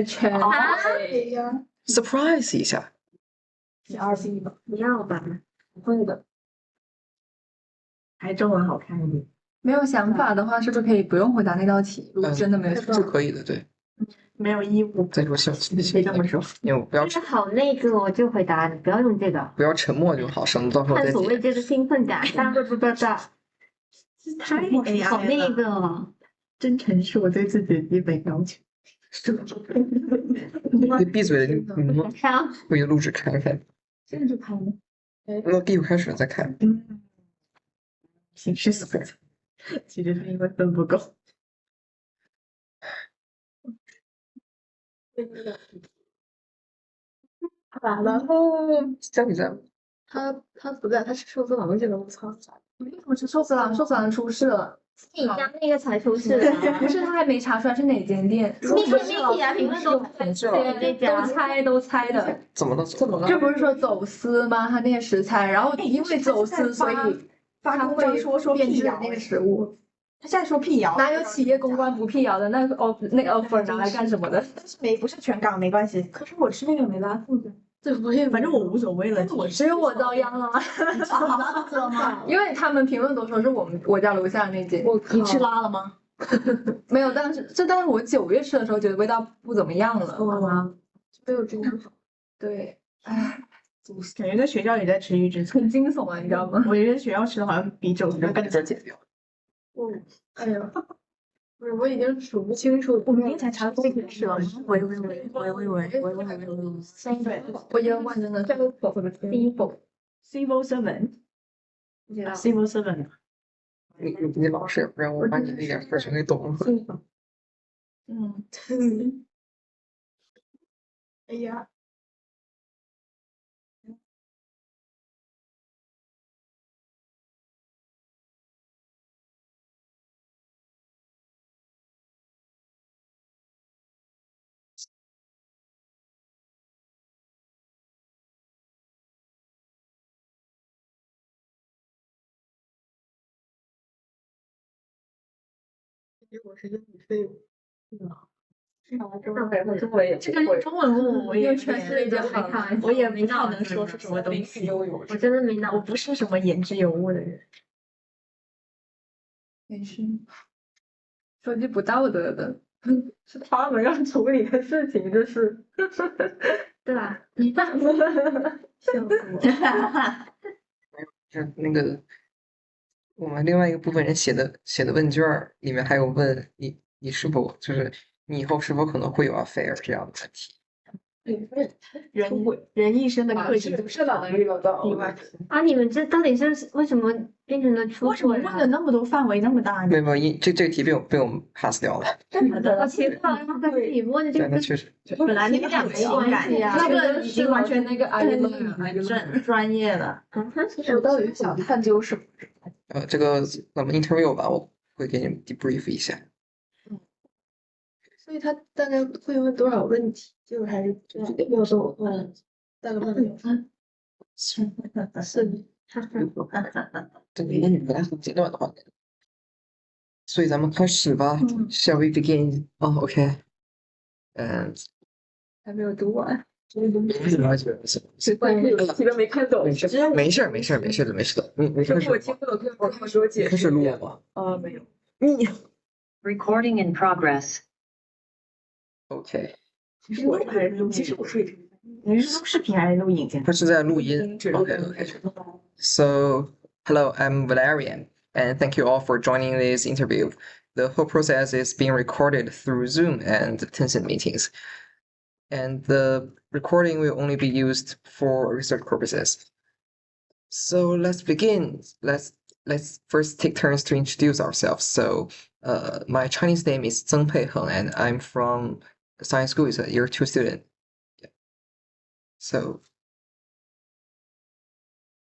圈。对呀， surprise 一下。是2B 吧？不要吧，不会的，还中文好看一点。没有想法的话，是不是可以不用回答那道题？如果真的没有想法，是可以的，对。没有义务。再说小可以这么说。因为不要这个好那个哦，就回答，你不要用这个，不要沉默就好，省得到时候再看所谓解。这个兴奋感，哒哒哒哒哒，太好那个哦。真诚是我对自己的基本要求。你闭嘴了，你能不能看，我给录制开开？现在就拍吗？那第一开始再看。形式所在，其实是因为分不够。然后在不在？他不在，他是寿司郎去了。我操！为什么是寿司郎？寿司郎出事了。你家那个才出事的，不是，他还没查出来是哪间店。你看媒体啊，评论都都猜的。怎么了？怎么了？这不是说走私吗？他那些食材，然后因为走私，所以发公章说变质辟谣那个食物。他现在说辟谣，哪有企业公关不辟谣的？那个 offer 拿来干什么的？但是不是全港没关系。可是我吃那个没拉肚子。对，我也反正我无所谓了。只有我遭殃了。拉肚子了吗？因为他们评论都说是我家楼下那间。你吃拉了吗？没有，但是我9月吃的时候觉得味道不怎么样了。没有真的好。对，唉，感觉在学校也在吃预制菜，很惊悚啊，你知道吗？我觉得学校吃的好像比酒更这剪掉。哎呀，不是，我已经数不清楚。我明天才查公屏是了吗？喂，我英文真的 Civil Servant， 不知道。 Civil Servant。你老实，不然我把你那点事儿全给懂了。哎呀。结果是英语废物。这个用中文问我也全是一件好看，我也没太能说出什么东西。我真的没脑，我不是什么言之有物的人。没事，说句不道德的，是他们要处理的事情，这是。对吧？一半。笑死我。是那个我们另外一个部分人写的问卷里面还有问你是否就是你以后是否可能会有 affair 这样的问题。人一生的课题就是哪能遇到啊，你们这到底是为什么变成了出为什么问了那么多范围那么大呢？没有，这个题被我们 pass 掉了。好奇怪，然后自己问的这个确实。本来那个两没关系啊，那个已经完全那个专业了。我到底想探究什么？这个咱们 interview 吧，我会给你们 debrief 一下。所以他大概会问多少问题？就是还是没有说问，大概问是。这个英语本来很简短的话，所以咱们开始吧。Shall we begin? Oh, OK. 还没有读完。是题都没看懂。没事的。没事的。我听不懂，我给我解释。开始录了吗？没有。你 Recording in progress. OK。其实我是你是录视频还是录影片？他是在录音。OK. So, hello, I'm Valerian, and thank you all for joining this interview. The whole process is being recorded through Zoom and Tencent meetings. And the recording will only be used for research purposes. So let's begin. Let's first take turns to introduce ourselves. So, my Chinese name is Zheng Peiheng, and I'm from Science School. Is a year 2 student. Yeah. So.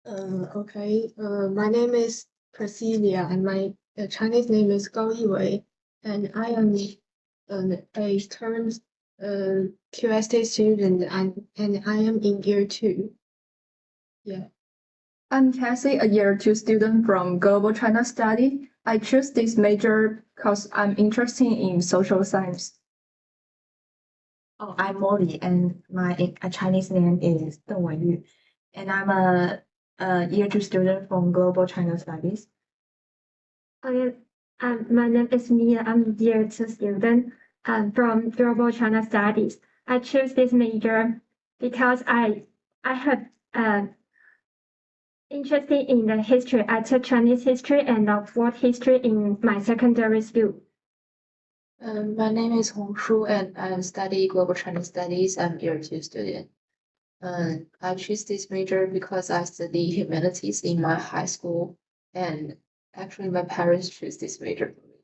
Okay. My name is Priscilla, and my Chinese name is Gao Yiwei, and I am a current QST student, and I am in year 2. Yeah. I'm Cassie, a year 2 student from Global China Study. I choose this major because I'm interested in social science. Oh, I'm Molly, and my Chinese name is Deng Wenyu, and I'm a year two student from Global China Studies. Okay, my name is Mia. I'm a year two student from Global China Studies. I chose this major because I have interested in the history. I took Chinese history and world history in my secondary school. My name is Hong Shu and I study Global Chinese Studies. I'm year two student. I choose this major because I study humanities in my high school, and actually my parents choose this major for me.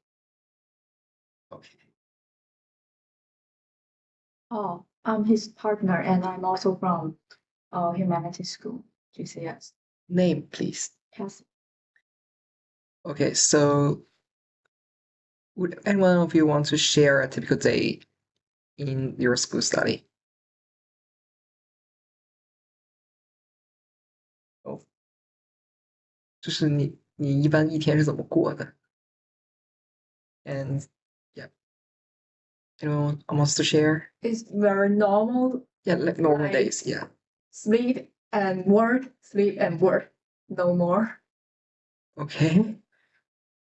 Okay. Oh, I'm his partner and I'm also from humanities school, GCS. Name, please. Yes. Okay, so would anyone of you want to share a typical day in your school study? Oh，就是你一般一天是怎么过的？And yeah, anyone wants to share? It's very normal. Yeah, like normal Like- days. Yeah. Sleep and work, sleep and work. No more. Okay.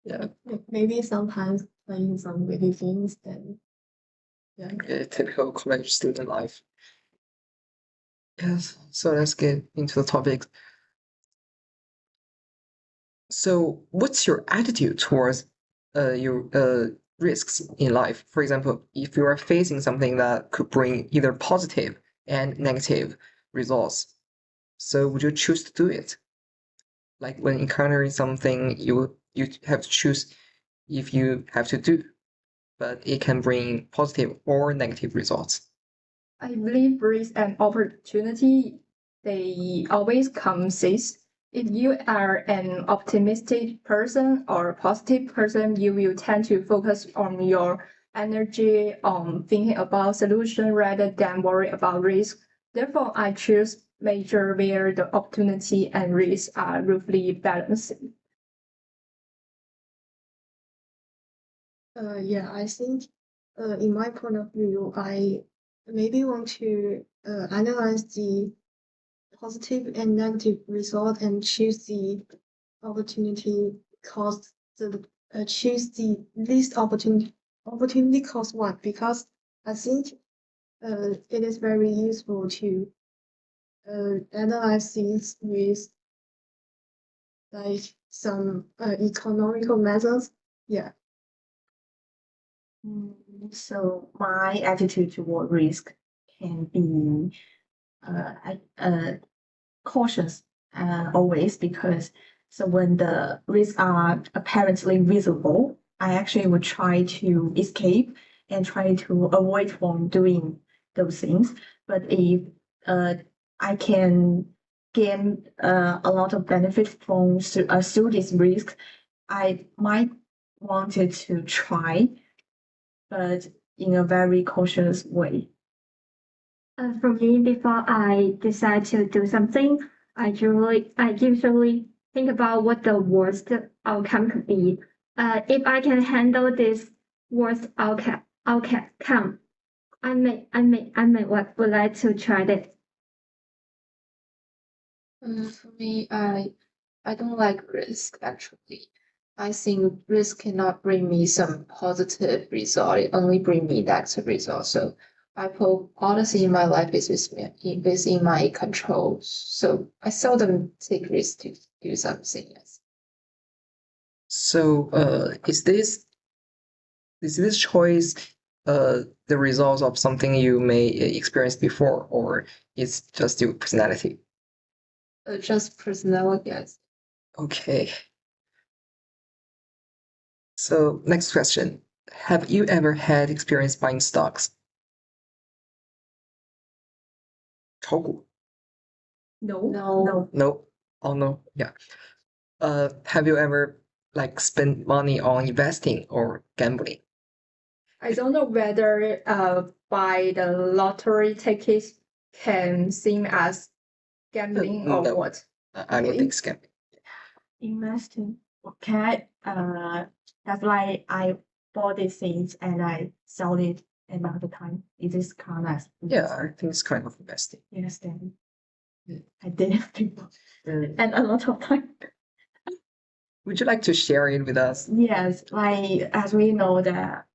Yeah. Maybe sometimes playing some video games and yeah. Okay, typical college student life. Yes. So let's get into the topic. So, what's your attitude towards your risks in life? For example, if you are facing something that could bring either positive and negative results, so would you choose to do it? Like when encountering something, you have to choose if you have to do, but it can bring positive or negative results. I believe risk and opportunity, they always coexist. If you are an optimistic person or positive person, you will tend to focus on your energy on thinking about solution rather than worry about risk. Therefore, I choose major where the opportunity and risk are roughly balanced. Yeah, I think in my point of view, I maybe want to analyze the positive and negative result and choose the opportunity cost choose the least opportunity cost one, because I think it is very useful to analyze things with like some economical methods. Yeah. So my attitude toward risk can be cautious always, because so when the risks are apparently visible, I actually would try to escape and try to avoid from doing those things. But if I can gain a lot of benefit from through this risk, I might wanted to try, but in a very cautious way. For me, before I decide to do something, I usually think about what the worst outcome could be. If I can handle this worst outcome, I would like to try it. For me, I don't like risk actually. I think risk cannot bring me some positive result. It only bring me negative result. So I hope all the things in my life is within my control. So I seldom take risk to do something. Yes. So, is this choice the result of something you may experience before, or it's just your personality? Just personality, yes. Okay. So, next question. Have you ever had experience buying stocks? 炒股? No. No. No. Oh no. Yeah. Have you ever like spent money on investing or gambling? I don't know whether buy the lottery tickets can seem as gambling or No. what. I don't Okay. think it's gambling. Investing. Okay. That's why I bought these things and I sold it another time. It is kind of Yeah, I think it's kind of investing. yes, then Yeah. I didn't think about Mm. and a lot of time. Would you like to share it with us? Yes, like as we know that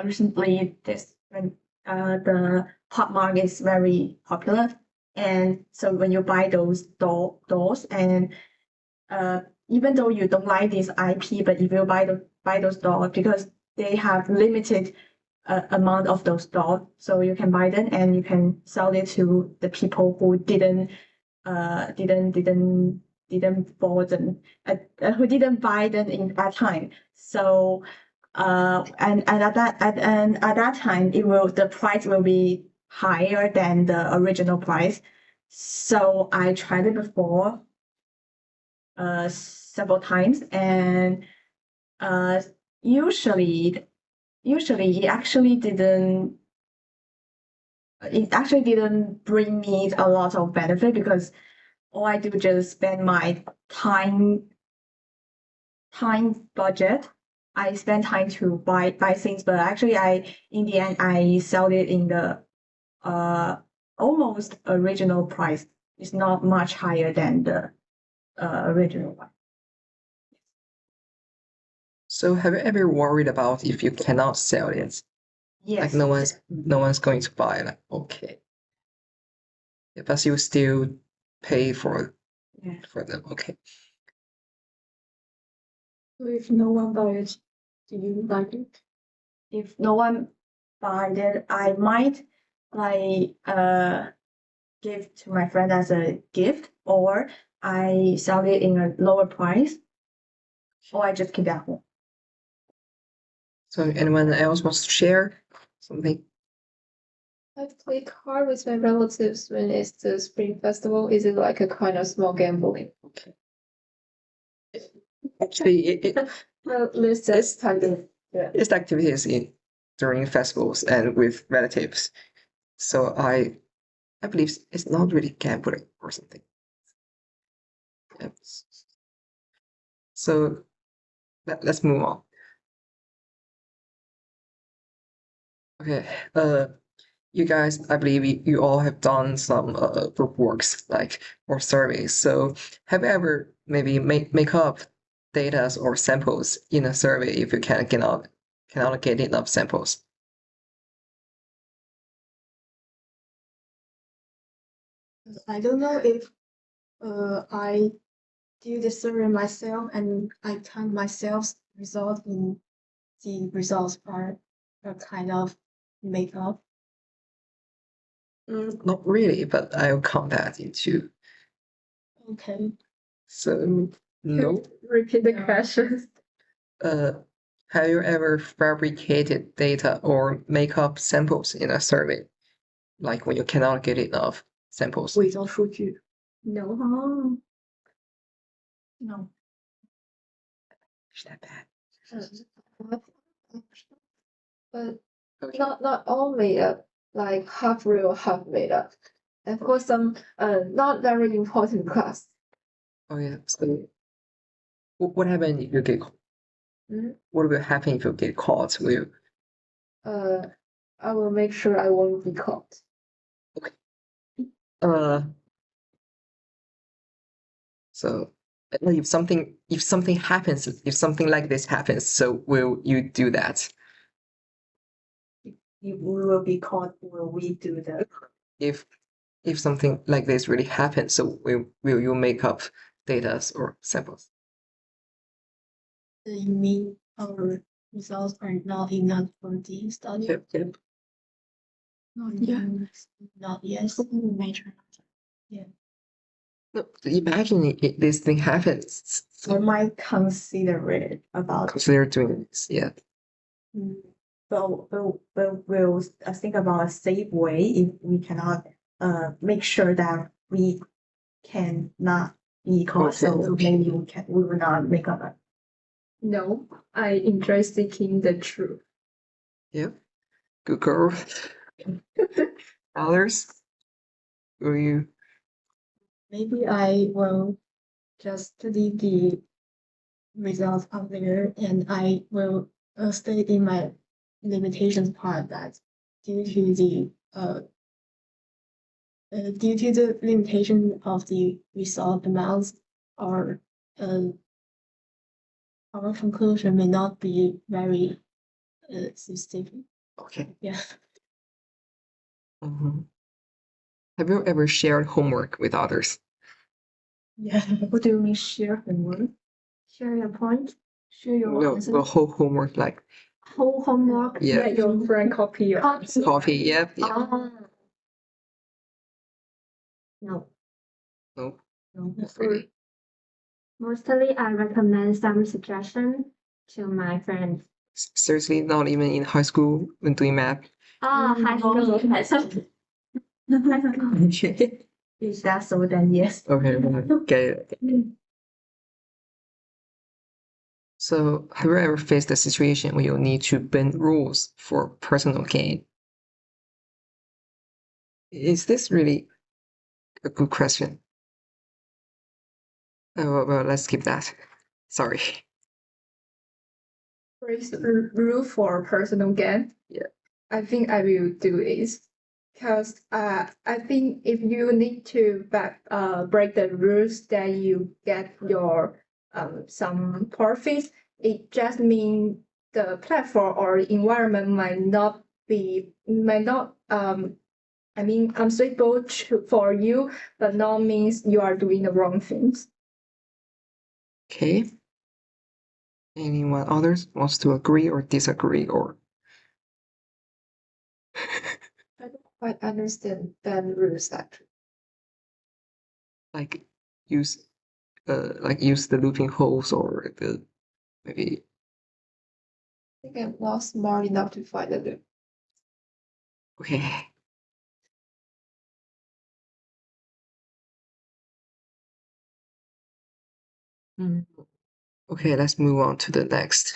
recently the pop market is very popular, and so when you buy those dolls and even though you don't like this IP, but if you buy those dolls because they have limited amount of those dolls, so you can buy them and you can sell it to the people who didn't bought them who didn't buy them in that time. So and at that time the price will be higher than the original price. So I tried it before several times, and usually it actually didn't bring me a lot of benefit because all I do just spend my time budget. I spend time to buy things, but actually in the end I sell it in the almost original price. It's not much higher than the original one. So have you ever worried about if you cannot sell it? Yes. Like no one's going to buy. Like okay, yeah, but you still pay for Yeah. them. Okay. So if no one buys, do you like it? If no one buys it, I might like give to my friend as a gift, or I sell it in a lower price, or I just keep it at home. So anyone else wants to share something? I've played card with my relatives when it's the Spring Festival. Is it like a kind of small gambling? Okay. Actually, Well, let's just kind of it's activities during festivals and with relatives. So I believe it's not really gambling or something. Yeah. So let's move on. Okay. You guys, I believe you all have done some group works like or surveys. So have you ever maybe make up data or samples in a survey if you cannot get enough samples? I don't know if I do the survey myself and I count myself result in the results are kind of made up. Not really, but I'll count that into. Okay. So no. Repeat the question. Have you ever fabricated data or make up samples in a survey, like when you cannot get enough samples? 伪造数据。 No. No. Is that bad? but Okay. not all made up, like half real, half made up. And for some not very important class. Oh yeah. So what happened if you get caught? What will happen if you get caught? Will you? I will make sure I won't be caught. So if something happens, if something like this happens, so will you do that? If we will be caught, will we do that? If something like this really happens, so will you make up data or samples? You mean our results are not enough for the study? Yep. Not yes. Major. No, imagine this thing happens. I might consider it about. Consider doing this. Yeah. But we'll think about a safe way if we cannot make sure that we cannot be caught. So maybe we will not make up. No, I enjoy seeking the truth. Yep. Good girl. Others? Will you? Maybe I will just study the results out there and I will stay in my limitations part that due to the limitation of the result amounts, our conclusion may not be very specific. Okay. Yeah. Have you ever shared homework with others? Yeah. What do you mean share homework? Share your point. Share your No, answer? the whole homework, like Whole homework. Yeah. Let your friend copy your answer. coffee. Yeah. Ah. No. No. No. Not really. Mostly I recommend some suggestion to my friends. Seriously, not even in high school when doing math. High school. High school. Okay. If that's so, then yes. Okay. Get it. So, have you ever faced a situation where you need to bend rules for personal gain? Is this really a good question? Well, let's skip that. Sorry. Raise rule for personal gain. Yeah. I think I will do this because I think if you need to break the rules, then you get your some profits. It just means the platform or environment might not unsuitable for you, but not means you are doing the wrong things. Okay. Anyone others wants to agree or disagree or? I don't quite understand band rules actually. Like use the looping holes or the maybe. I think I'm not smart enough to find a loop. Okay. Okay, let's move on to the next.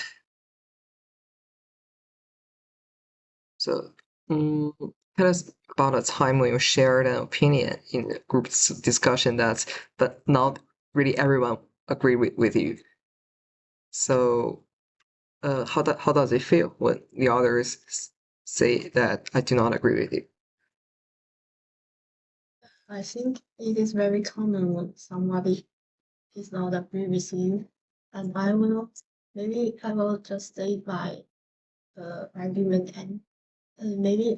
So, tell us about a time when you shared an opinion in a group discussion but not really everyone agreed with you. So, how does it feel when the others say that I do not agree with you? I think it is very common when somebody is not agree with you, and I will just state my argument, and maybe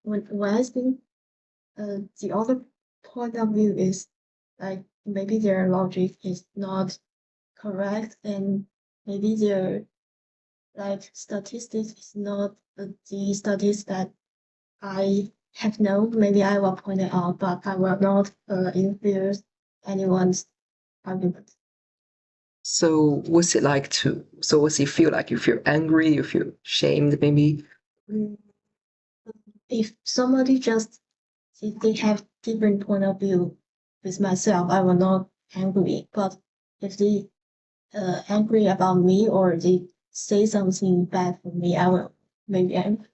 when I think the other point of view is like maybe their logic is not correct, and maybe their like statistics is not the statistics that I have known. Maybe I will point it out, but I will not influence anyone's argument. So what's it like what's it feel like? You feel angry, you feel shamed maybe? If somebody just if they have different point of view with myself, I will not angry. But if they angry about me or they say something bad for me, I will maybe angry.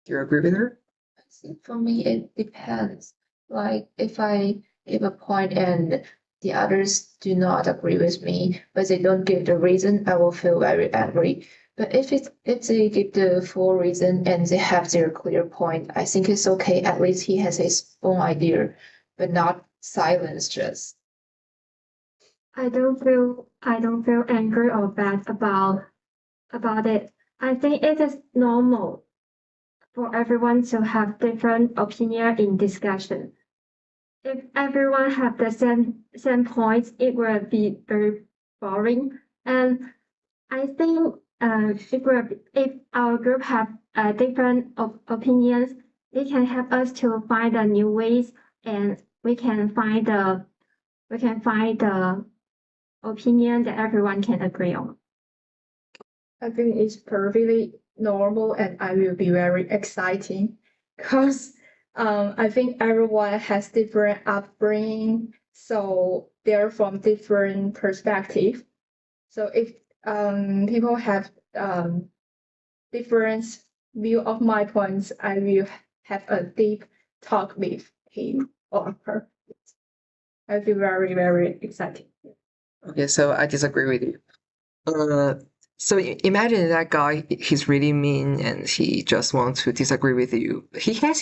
Do you agree with her? I think for me it depends. Like if I give a point and the others do not agree with me, but they don't give the reason, I will feel very angry. But if they give the full reason and they have their clear point, I think it's okay. At least he has his own idea, but not silence just. I don't feel angry or bad about it. I think it is normal for everyone to have different opinion in discussion. If everyone have the same points, it will be very boring. And I think if our group have different opinions, it can help us to find the new ways, and we can find the opinion that everyone can agree on. I think it's perfectly normal, and I will be very exciting because I think everyone has different upbringing, so they're from different perspective. So if people have different view of my points, I will have a deep talk with him or her. I feel very, very excited. Okay, so I disagree with you. So imagine that guy, he's really mean and he just wants to disagree with you. He had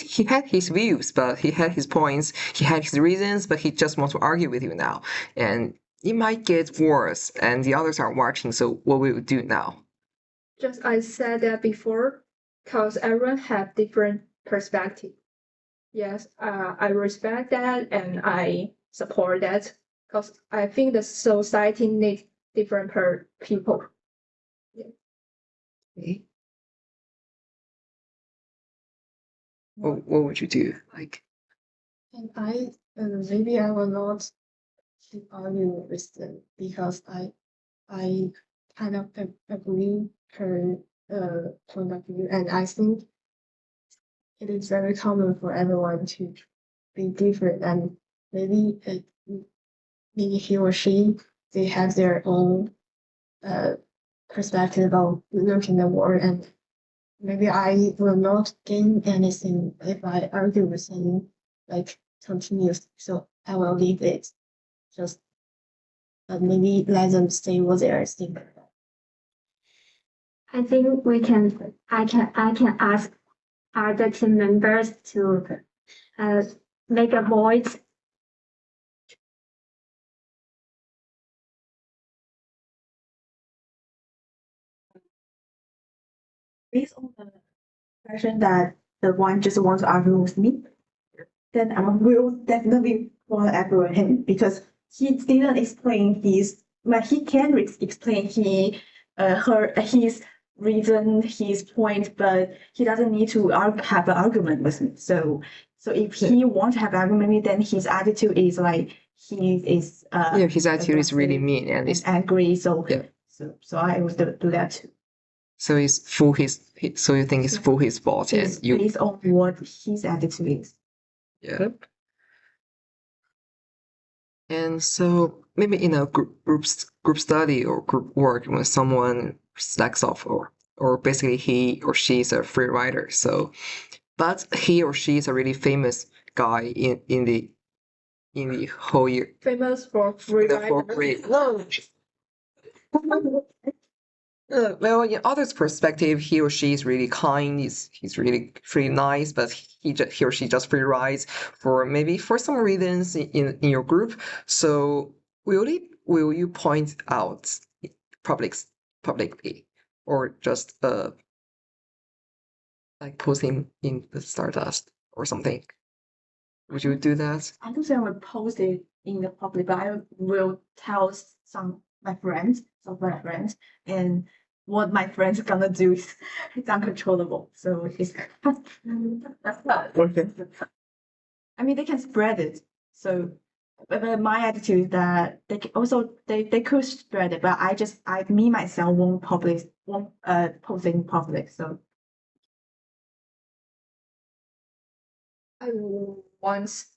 his views, but he had his points, he had his reasons, but he just wants to argue with you now. And it might get worse and the others are watching, so what will you do now? Just I said that before, because everyone have different perspective. Yes, I respect that and I support that because I think the society needs different people. Okay. What would you do? Like, And maybe I will not keep arguing with them because I kind of agree her point of view, and I think it is very common for everyone to be different, and maybe he or she they have their own perspective of looking the world, and maybe I will not gain anything if I argue with them like continuously. So I will leave it. Just maybe let them say what they are thinking. I think I can ask other team members to make a voice. Based on the impression that the one just wants to argue with me, then I will definitely want to argue with him because he didn't explain he can explain his reason, his point, but he doesn't need to have an argument with me. So if he wants to have an argument with me, then his attitude is like he is his attitude is really mean and is angry. So yeah. So I would do that too. So so you think it's full his fault and It's based on what his attitude is. Yeah. And so maybe in a group study or group work when someone slacks off or basically he or she is a free rider. So but he or she is a really famous guy in the whole year. Famous for free rider. No. Well, in others' perspective, he or she is really kind. He's really nice, but he or she just free rides for some reasons in your group. So will you point out publicly or just like post him in the Stardust or something? Would you do that? I don't think I would post it in the public, but I will tell some of my friends, and what my friends are gonna do is it's uncontrollable. So it's Okay. I mean, they can spread it. So, but my attitude is that they could spread it, but me myself won't post it in public. So I once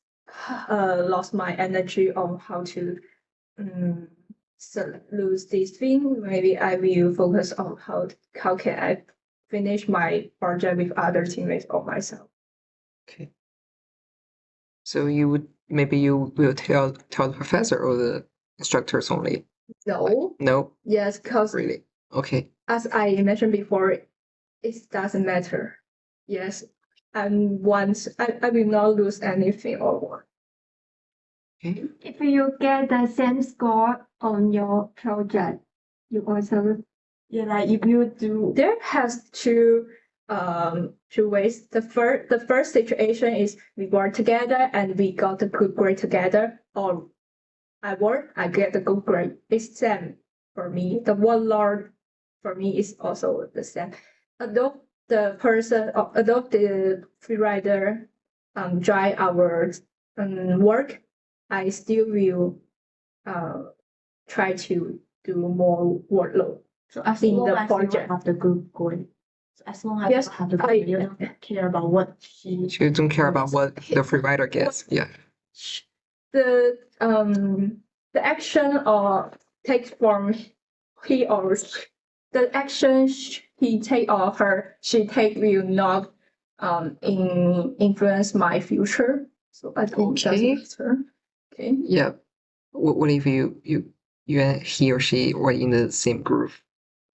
lost my energy on how to lose this thing. Maybe I will focus on how can I finish my project with other teammates or myself. Okay. So you will tell the professor or the instructors only? No. No. Yes, because Really? Okay. as I mentioned before, it doesn't matter. Yes, and once I will not lose anything or more. Okay. If you get the same score on your project, you also like if you do, there has two ways. The first situation is we work together and we got a good grade together, or I work, I get the good grade. It's same for me. The workload for me is also the same. Although the free rider drive our work, I still will try to do more workload. So as in long the as you project. have the good grade. So as long as Yes, you have the good grade, you don't care about what he. You don't care about what the free rider gets. Yeah. The action or take from he or the action he take or she take will not influence my future. So I think Okay. that's her. Okay. Yeah. What if you and he or she were in the same group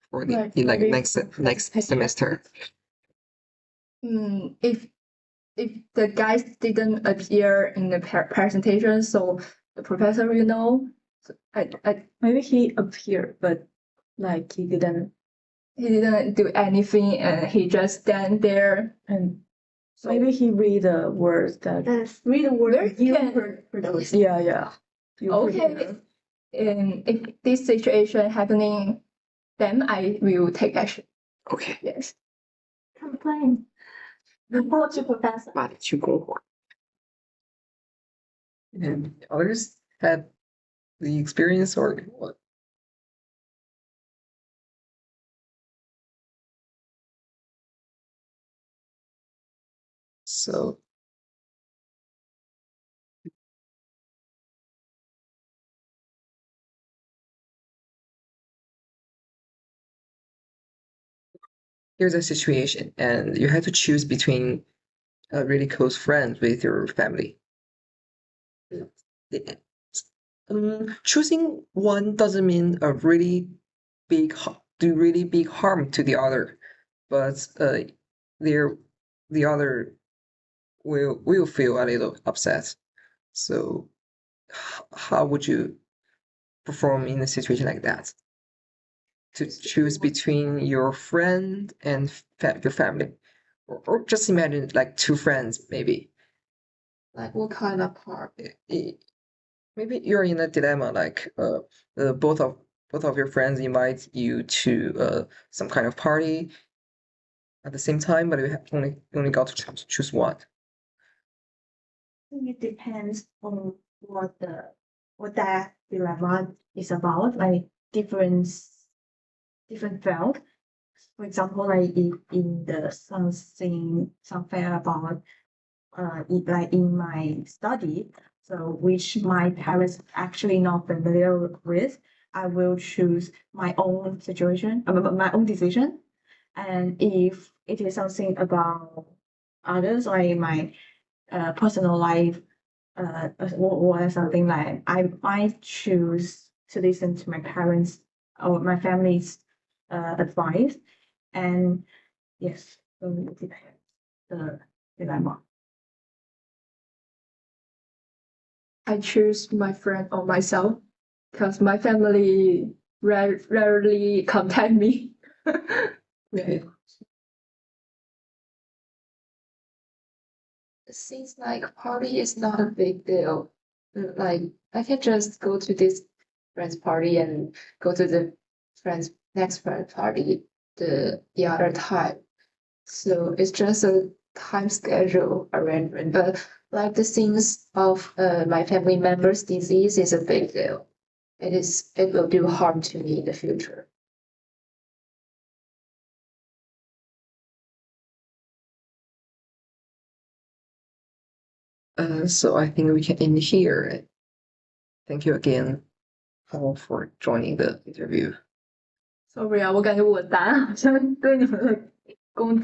for the Right, like maybe next semester? If the guys didn't appear in the presentation, so the professor will know. So Maybe he appeared, but like he didn't. he didn't do anything and he just stand there. And So maybe he read the words that. Read the word Very you can- produce. Yeah. You Okay. prepare. And if this situation happening, then I will take action. Okay. Yes. Complain. Report to professor. 把你去供货。And others had the experience or what? So here's a situation, and you have to choose between a really close friend with your family. Choosing one doesn't mean a really do really big harm to the other, but the other will feel a little upset. So how would you perform in a situation like that? To choose between your friend and your family, or just imagine like two friends, maybe. Like what kind of harm? Maybe you're in a dilemma, like both of your friends invite you to some kind of party at the same time, but you have only got to choose one. I think it depends on what that dilemma is about, like different field. For example, like if in the something about like in my study, so which my parents actually not familiar with, I will choose my own situation, my own decision. And if it is something about others, like my personal life, or something like I might choose to listen to my parents or my family's advice. And yes, so it depends the dilemma. I choose my friend or myself because my family rarely contact me. Okay. It seems like party is not a big deal. Like I can just go to this friend's party and go to the next friend's party the other time. So it's just a time schedule arrangement. But like the things of my family members' disease is a big deal. It will do harm to me in the future. So I think we can end here. Thank you again, Paul, for joining the interview. Sorry 啊，我感觉我答案好像对你们的工